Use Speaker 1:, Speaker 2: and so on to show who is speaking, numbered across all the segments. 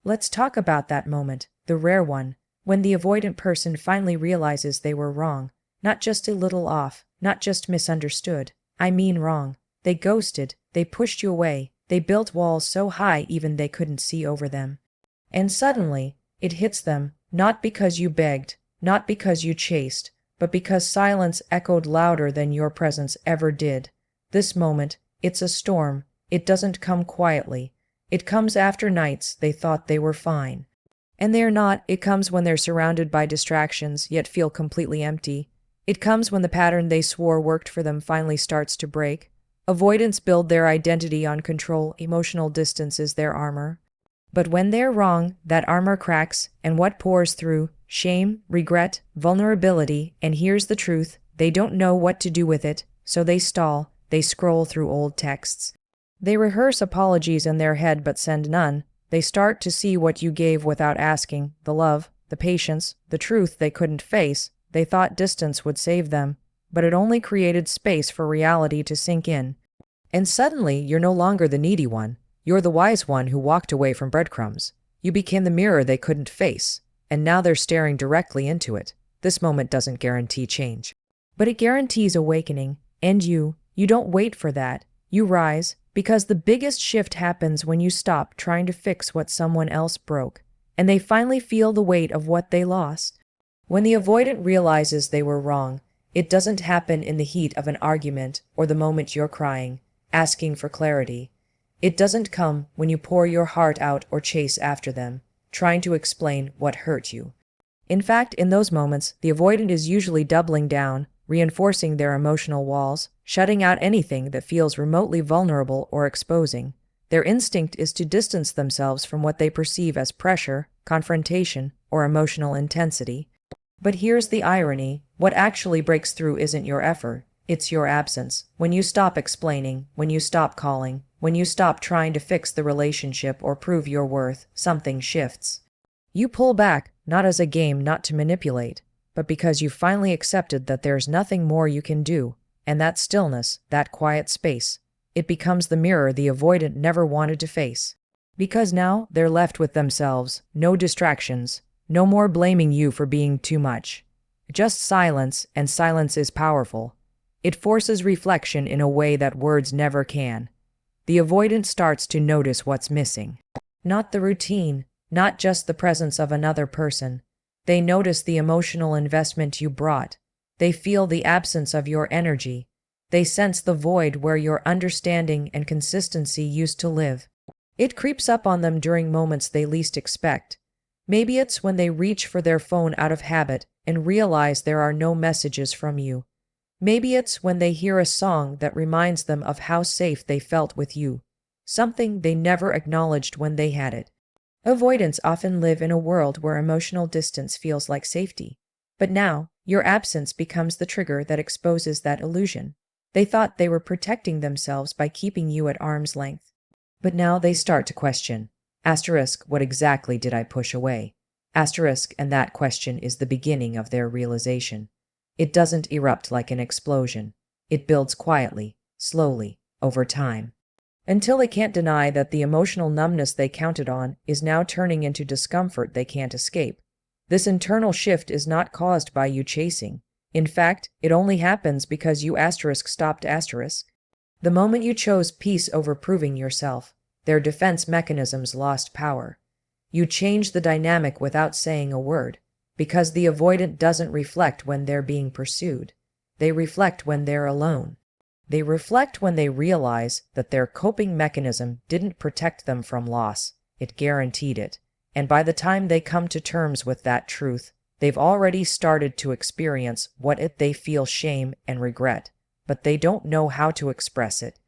Speaker 1: Let's talk about that moment, the rare one, when the avoidant person finally realizes they were wrong. Not just a little off, not just misunderstood. I mean wrong. They ghosted, they pushed you away, they built walls so high even they couldn't see over them. And suddenly, it hits them, not because you begged, not because you chased, but because silence echoed louder than your presence ever did. This moment, it's a storm. It doesn't come quietly. It comes after nights they thought they were fine. And they're not. It comes when they're surrounded by distractions, yet feel completely empty. It comes when the pattern they swore worked for them finally starts to break. Avoidants build their identity on control. Emotional distance is their armor. But when they're wrong, that armor cracks, and what pours through? Shame, regret, vulnerability, and here's the truth, they don't know what to do with it, so they stall, they scroll through old texts. They rehearse apologies in their head but send none. They start to see what you gave without asking, the love, the patience, the truth they couldn't face. They thought distance would save them, but it only created space for reality to sink in. And suddenly, you're no longer the needy one. You're the wise one who walked away from breadcrumbs. You became the mirror they couldn't face, and now they're staring directly into it. This moment doesn't guarantee change, but it guarantees awakening. And you don't wait for that. You rise, because the biggest shift happens when you stop trying to fix what someone else broke, and they finally feel the weight of what they lost. When the avoidant realizes they were wrong, it doesn't happen in the heat of an argument or the moment you're crying, asking for clarity. It doesn't come when you pour your heart out or chase after them, trying to explain what hurt you. In fact, in those moments, the avoidant is usually doubling down, reinforcing their emotional walls, shutting out anything that feels remotely vulnerable or exposing. Their instinct is to distance themselves from what they perceive as pressure, confrontation, or emotional intensity. But here's the irony: what actually breaks through isn't your effort, it's your absence. When you stop explaining, when you stop calling, when you stop trying to fix the relationship or prove your worth, something shifts. You pull back, not as a game not to manipulate, but because you finally accepted that there's nothing more you can do, and that stillness, that quiet space, it becomes the mirror the avoidant never wanted to face. Because now they're left with themselves, no distractions, no more blaming you for being too much. Just silence, and silence is powerful. It forces reflection in a way that words never can. The avoidant starts to notice what's missing. Not the routine, not just the presence of another person. They notice the emotional investment you brought. They feel the absence of your energy. They sense the void where your understanding and consistency used to live. It creeps up on them during moments they least expect. Maybe it's when they reach for their phone out of habit and realize there are no messages from you. Maybe it's when they hear a song that reminds them of how safe they felt with you, something they never acknowledged when they had it. Avoidants often live in a world where emotional distance feels like safety. But now, your absence becomes the trigger that exposes that illusion. They thought they were protecting themselves by keeping you at arm's length. But now they start to question. Asterisk, what exactly did I push away? Asterisk, and that question is the beginning of their realization. It doesn't erupt like an explosion. It builds quietly, slowly, over time, until they can't deny that the emotional numbness they counted on is now turning into discomfort they can't escape. This internal shift is not caused by you chasing. In fact, it only happens because you stopped. The moment you chose peace over proving yourself, their defense mechanisms lost power. You changed the dynamic without saying a word. Because the avoidant doesn't reflect when they're being pursued. They reflect when they're alone. They reflect when they realize that their coping mechanism didn't protect them from loss, it guaranteed it. And by the time they come to terms with that truth, they've already started to experience they feel shame and regret, but they don't know how to express it.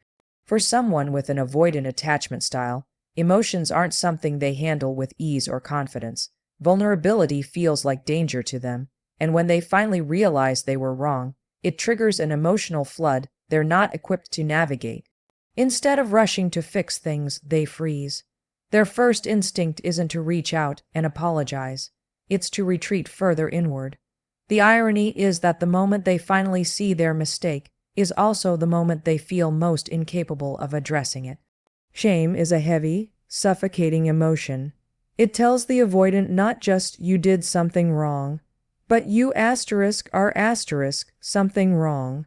Speaker 1: For someone with an avoidant attachment style, emotions aren't something they handle with ease or confidence. Vulnerability feels like danger to them, and when they finally realize they were wrong, it triggers an emotional flood they're not equipped to navigate. Instead of rushing to fix things, they freeze. Their first instinct isn't to reach out and apologize. It's to retreat further inward. The irony is that the moment they finally see their mistake is also the moment they feel most incapable of addressing it. Shame is a heavy, suffocating emotion. It tells the avoidant not just you did something wrong, but you are something wrong.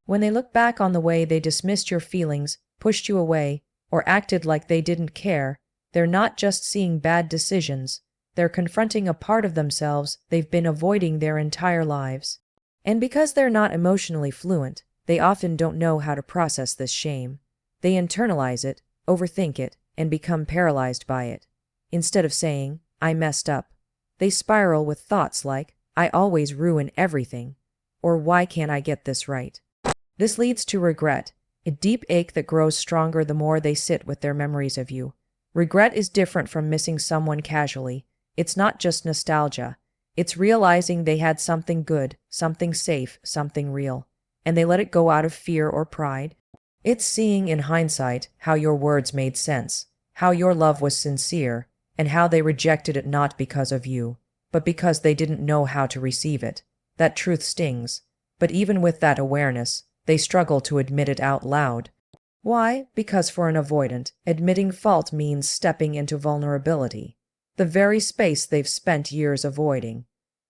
Speaker 1: When they look back on the way they dismissed your feelings, pushed you away, or acted like they didn't care, they're not just seeing bad decisions, they're confronting a part of themselves they've been avoiding their entire lives. And because they're not emotionally fluent, they often don't know how to process this shame. They internalize it, overthink it, and become paralyzed by it. Instead of saying, I messed up, they spiral with thoughts like, I always ruin everything, or why can't I get this right? This leads to regret, a deep ache that grows stronger the more they sit with their memories of you. Regret is different from missing someone casually. It's not just nostalgia. It's realizing they had something good, something safe, something real, and they let it go out of fear or pride. It's seeing in hindsight how your words made sense, how your love was sincere, and how they rejected it not because of you, but because they didn't know how to receive it. That truth stings, but even with that awareness, they struggle to admit it out loud. Why? Because for an avoidant, admitting fault means stepping into vulnerability, the very space they've spent years avoiding.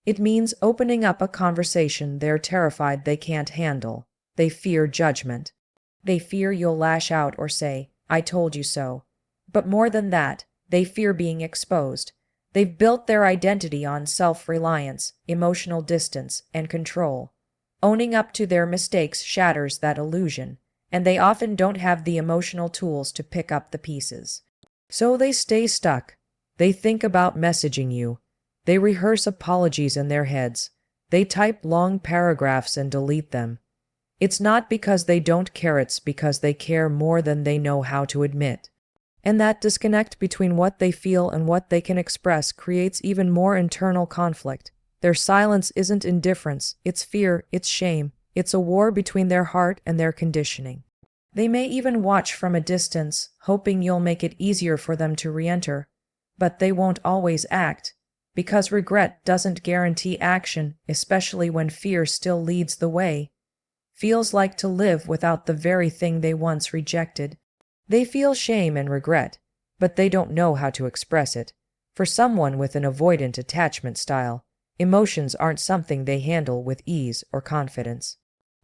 Speaker 1: It means opening up a conversation they're terrified they can't handle. They fear judgment. They fear you'll lash out or say, I told you so. But more than that, they fear being exposed. They've built their identity on self-reliance, emotional distance, and control. Owning up to their mistakes shatters that illusion, and they often don't have the emotional tools to pick up the pieces. So they stay stuck. They think about messaging you. They rehearse apologies in their heads. They type long paragraphs and delete them. It's not because they don't care, it's because they care more than they know how to admit. And that disconnect between what they feel and what they can express creates even more internal conflict. Their silence isn't indifference, it's fear, it's shame, it's a war between their heart and their conditioning. They may even watch from a distance, hoping you'll make it easier for them to re-enter, but they won't always act, because regret doesn't guarantee action, especially when fear still leads the way. Feels like to live without the very thing they once rejected. They feel shame and regret, but they don't know how to express it. For someone with an avoidant attachment style, emotions aren't something they handle with ease or confidence.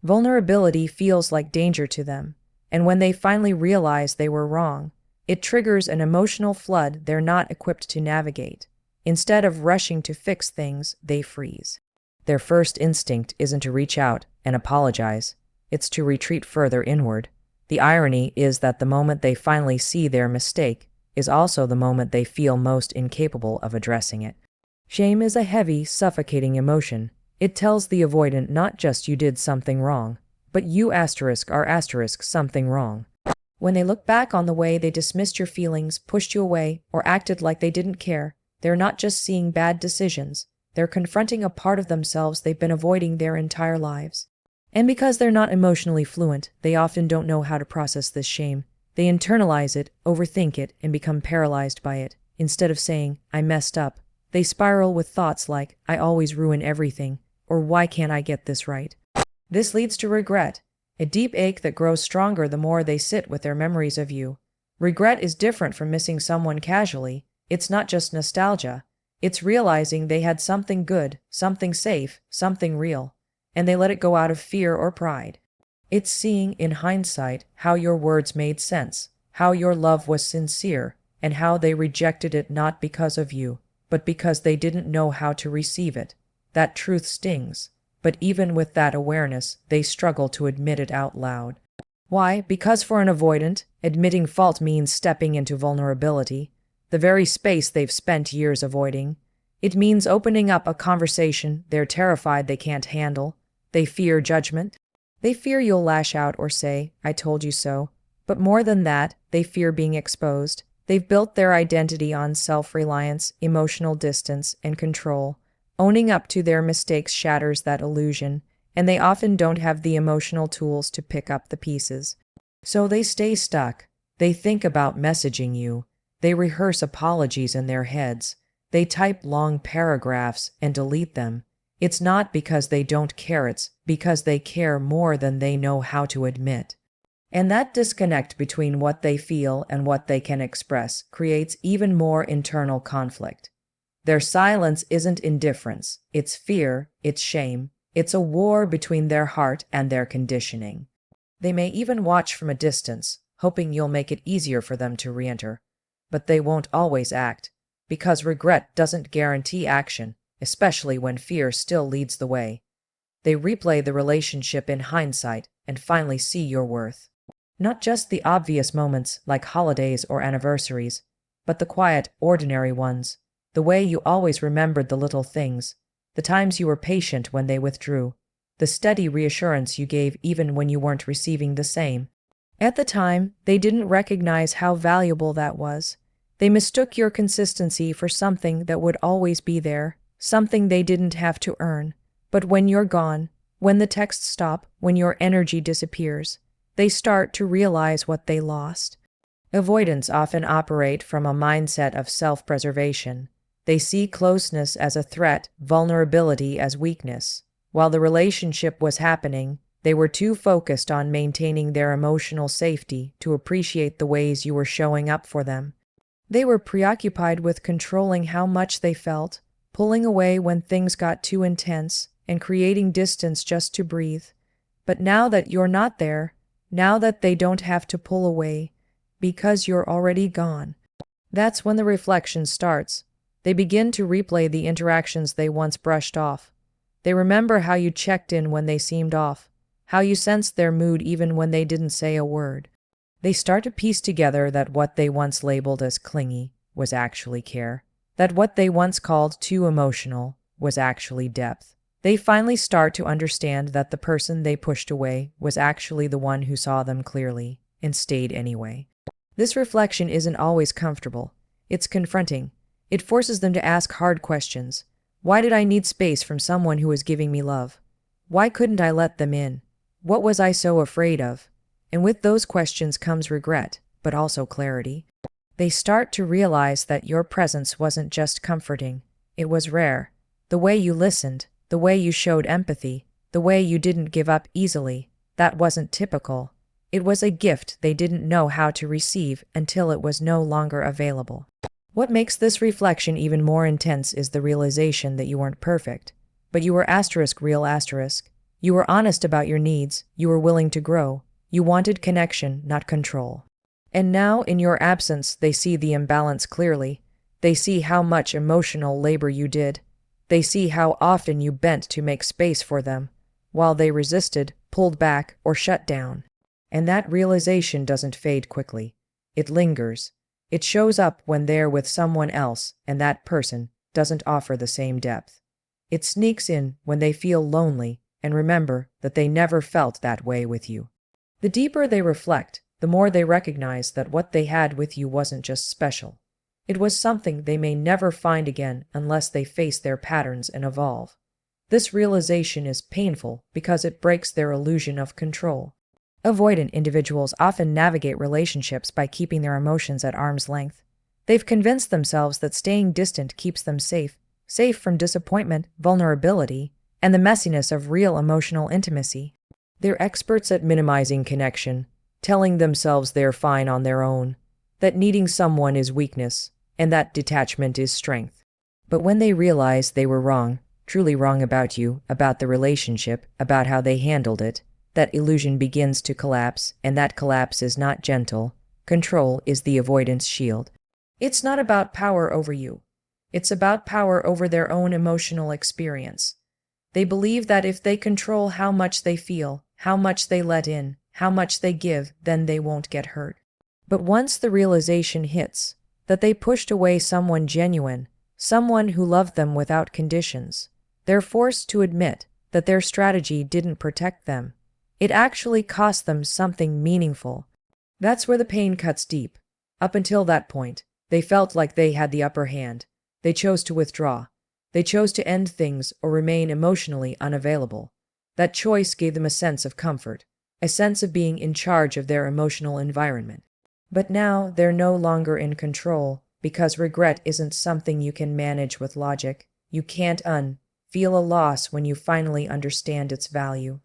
Speaker 1: Vulnerability feels like danger to them, and when they finally realize they were wrong, it triggers an emotional flood they're not equipped to navigate. Instead of rushing to fix things, they freeze. Their first instinct isn't to reach out and apologize, it's to retreat further inward. The irony is that the moment they finally see their mistake is also the moment they feel most incapable of addressing it. Shame is a heavy, suffocating emotion. It tells the avoidant not just you did something wrong, but you are something wrong. When they look back on the way they dismissed your feelings, pushed you away, or acted like they didn't care, they're not just seeing bad decisions, they're confronting a part of themselves they've been avoiding their entire lives. And because they're not emotionally fluent, they often don't know how to process this shame. They internalize it, overthink it, and become paralyzed by it. Instead of saying, I messed up, they spiral with thoughts like, I always ruin everything, or why can't I get this right? This leads to regret, a deep ache that grows stronger the more they sit with their memories of you. Regret is different from missing someone casually. It's not just nostalgia. It's realizing they had something good, something safe, something real, and they let it go out of fear or pride. It's seeing in hindsight how your words made sense, how your love was sincere, and how they rejected it not because of you, but because they didn't know how to receive it. That truth stings, but even with that awareness, they struggle to admit it out loud. Why? Because for an avoidant, admitting fault means stepping into vulnerability, the very space they've spent years avoiding. It means opening up a conversation they're terrified they can't handle. They fear judgment. They fear you'll lash out or say, I told you so. But more than that, they fear being exposed. They've built their identity on self-reliance, emotional distance, and control. Owning up to their mistakes shatters that illusion, and they often don't have the emotional tools to pick up the pieces. So they stay stuck. They think about messaging you. They rehearse apologies in their heads. They type long paragraphs and delete them. It's not because they don't care, it's because they care more than they know how to admit. And that disconnect between what they feel and what they can express creates even more internal conflict. Their silence isn't indifference, it's fear, it's shame, it's a war between their heart and their conditioning. They may even watch from a distance, hoping you'll make it easier for them to re-enter. But they won't always act, because regret doesn't guarantee action, especially when fear still leads the way. They replay the relationship in hindsight and finally see your worth. Not just the obvious moments like holidays or anniversaries, but the quiet, ordinary ones. The way you always remembered the little things, the times you were patient when they withdrew, the steady reassurance you gave even when you weren't receiving the same. At the time, they didn't recognize how valuable that was. They mistook your consistency for something that would always be there, something they didn't have to earn. But when you're gone, when the texts stop, when your energy disappears, they start to realize what they lost. Avoidants often operate from a mindset of self-preservation. They see closeness as a threat, vulnerability as weakness. While the relationship was happening, they were too focused on maintaining their emotional safety to appreciate the ways you were showing up for them. They were preoccupied with controlling how much they felt, pulling away when things got too intense, and creating distance just to breathe. But now that you're not there, now that they don't have to pull away, because you're already gone, that's when the reflection starts. They begin to replay the interactions they once brushed off. They remember how you checked in when they seemed off, how you sensed their mood even when they didn't say a word. They start to piece together that what they once labeled as clingy was actually care, that what they once called too emotional was actually depth. They finally start to understand that the person they pushed away was actually the one who saw them clearly and stayed anyway. This reflection isn't always comfortable. It's confronting. It forces them to ask hard questions. Why did I need space from someone who was giving me love? Why couldn't I let them in? What was I so afraid of? And with those questions comes regret, but also clarity. They start to realize that your presence wasn't just comforting, it was rare. The way you listened, the way you showed empathy, the way you didn't give up easily, that wasn't typical. It was a gift they didn't know how to receive until it was no longer available. What makes this reflection even more intense is the realization that you weren't perfect, but you were real. You were honest about your needs, you were willing to grow, you wanted connection, not control. And now, in your absence, they see the imbalance clearly. They see how much emotional labor you did. They see how often you bent to make space for them, while they resisted, pulled back, or shut down. And that realization doesn't fade quickly. It lingers. It shows up when they're with someone else, and that person doesn't offer the same depth. It sneaks in when they feel lonely and remember that they never felt that way with you. The deeper they reflect, the more they recognize that what they had with you wasn't just special. It was something they may never find again unless they face their patterns and evolve. This realization is painful because it breaks their illusion of control. Avoidant individuals often navigate relationships by keeping their emotions at arm's length. They've convinced themselves that staying distant keeps them safe from disappointment, vulnerability, and the messiness of real emotional intimacy. They're experts at minimizing connection, telling themselves they're fine on their own, that needing someone is weakness, and that detachment is strength. But when they realize they were wrong, truly wrong about you, about the relationship, about how they handled it, that illusion begins to collapse, and that collapse is not gentle. Control is the avoidance shield. It's not about power over you. It's about power over their own emotional experience. They believe that if they control how much they feel, how much they let in, how much they give, then they won't get hurt. But once the realization hits, that they pushed away someone genuine, someone who loved them without conditions, they're forced to admit that their strategy didn't protect them. It actually cost them something meaningful. That's where the pain cuts deep. Up until that point, they felt like they had the upper hand. They chose to withdraw. They chose to end things or remain emotionally unavailable. That choice gave them a sense of comfort, a sense of being in charge of their emotional environment. But now they're no longer in control, because regret isn't something you can manage with logic. You can't feel a loss when you finally understand its value.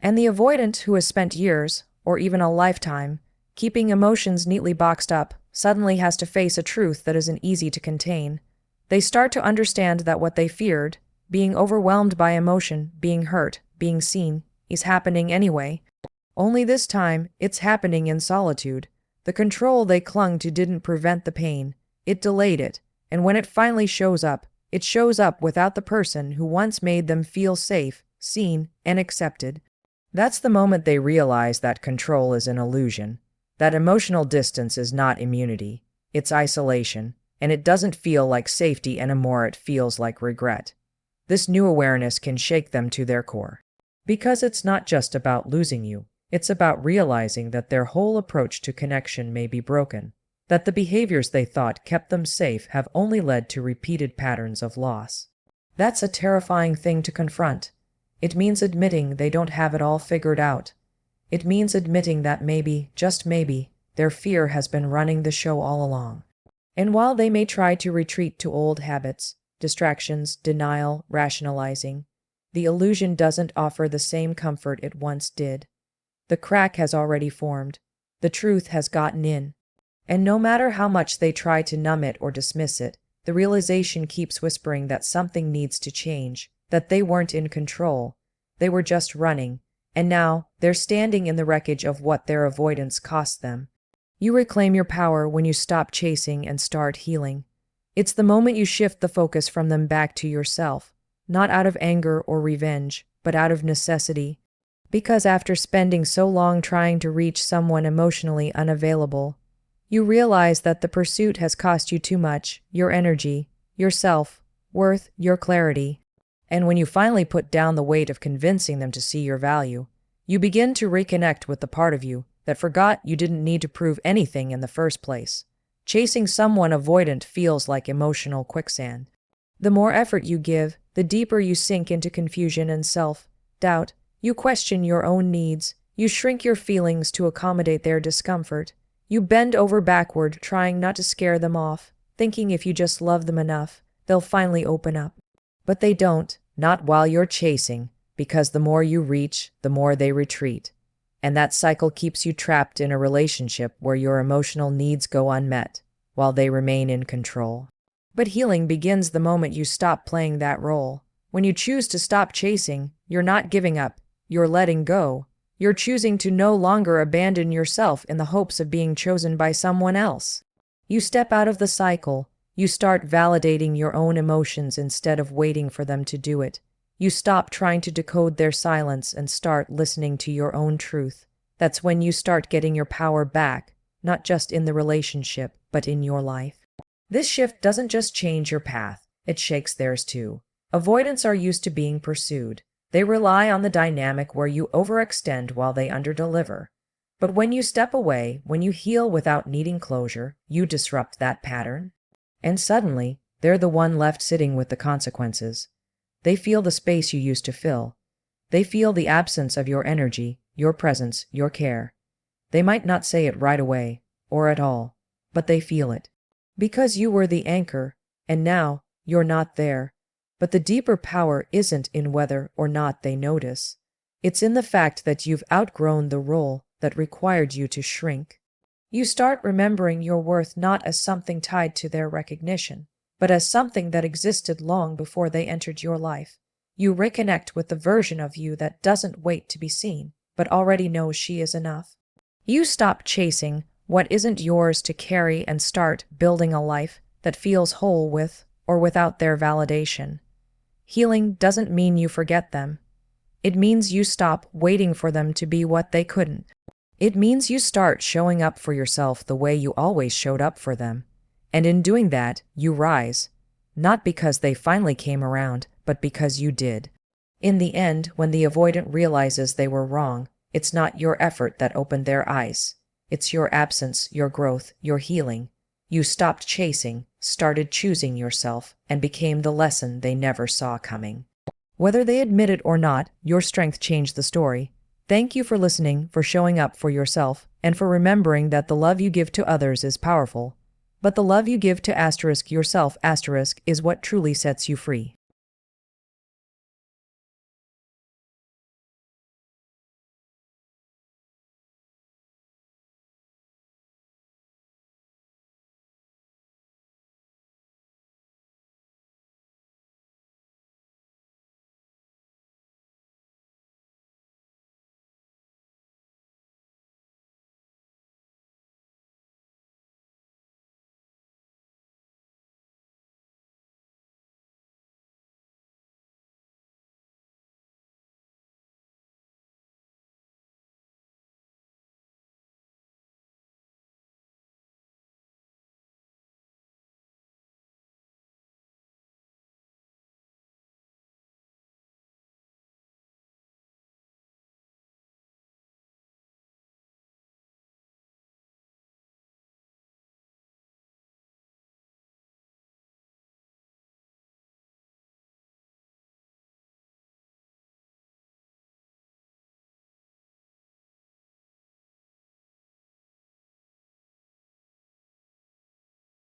Speaker 1: And the avoidant who has spent years, or even a lifetime, keeping emotions neatly boxed up, suddenly has to face a truth that isn't easy to contain. They start to understand that what they feared, being overwhelmed by emotion, being hurt, being seen, is happening anyway. Only this time, it's happening in solitude. The control they clung to didn't prevent the pain, it delayed it, and when it finally shows up, it shows up without the person who once made them feel safe, seen, and accepted. That's the moment they realize that control is an illusion, that emotional distance is not immunity, it's isolation, and it doesn't feel like safety anymore, it feels like regret. This new awareness can shake them to their core. Because it's not just about losing you, it's about realizing that their whole approach to connection may be broken, that the behaviors they thought kept them safe have only led to repeated patterns of loss. That's a terrifying thing to confront. It means admitting they don't have it all figured out. It means admitting that maybe, just maybe, their fear has been running the show all along. And while they may try to retreat to old habits, distractions, denial, rationalizing, the illusion doesn't offer the same comfort it once did. The crack has already formed. The truth has gotten in. And no matter how much they try to numb it or dismiss it, the realization keeps whispering that something needs to change, that they weren't in control. They were just running, and now they're standing in the wreckage of what their avoidance cost them. You reclaim your power when you stop chasing and start healing. It's the moment you shift the focus from them back to yourself, not out of anger or revenge, but out of necessity. Because after spending so long trying to reach someone emotionally unavailable, you realize that the pursuit has cost you too much, your energy, your self-worth, your clarity. And when you finally put down the weight of convincing them to see your value, you begin to reconnect with the part of you that forgot you didn't need to prove anything in the first place. Chasing someone avoidant feels like emotional quicksand. The more effort you give, the deeper you sink into confusion and self-doubt. You question your own needs, you shrink your feelings to accommodate their discomfort. You bend over backward, trying not to scare them off, thinking if you just love them enough, they'll finally open up. But they don't, not while you're chasing, because the more you reach, the more they retreat. And that cycle keeps you trapped in a relationship where your emotional needs go unmet, while they remain in control. But healing begins the moment you stop playing that role. When you choose to stop chasing, you're not giving up. You're letting go. You're choosing to no longer abandon yourself in the hopes of being chosen by someone else. You step out of the cycle. You start validating your own emotions instead of waiting for them to do it. You stop trying to decode their silence and start listening to your own truth. That's when you start getting your power back, not just in the relationship, but in your life. This shift doesn't just change your path, it shakes theirs too. Avoidants are used to being pursued. They rely on the dynamic where you overextend while they underdeliver. But when you step away, when you heal without needing closure, you disrupt that pattern. And suddenly, they're the one left sitting with the consequences. They feel the space you used to fill. They feel the absence of your energy, your presence, your care. They might not say it right away, or at all, but they feel it. Because you were the anchor, and now you're not there. But the deeper power isn't in whether or not they notice. It's in the fact that you've outgrown the role that required you to shrink. You start remembering your worth not as something tied to their recognition, but as something that existed long before they entered your life. You reconnect with the version of you that doesn't wait to be seen, but already knows she is enough. You stop chasing what isn't yours to carry and start building a life that feels whole with or without their validation. Healing doesn't mean you forget them. It means you stop waiting for them to be what they couldn't. It means you start showing up for yourself the way you always showed up for them. And in doing that, you rise. Not because they finally came around, but because you did. In the end, when the avoidant realizes they were wrong, it's not your effort that opened their eyes. It's your absence, your growth, your healing. You stopped chasing, started choosing yourself, and became the lesson they never saw coming. Whether they admit it or not, your strength changed the story. Thank you for listening, for showing up for yourself, and for remembering that the love you give to others is powerful. But the love you give to yourself is what truly sets you free.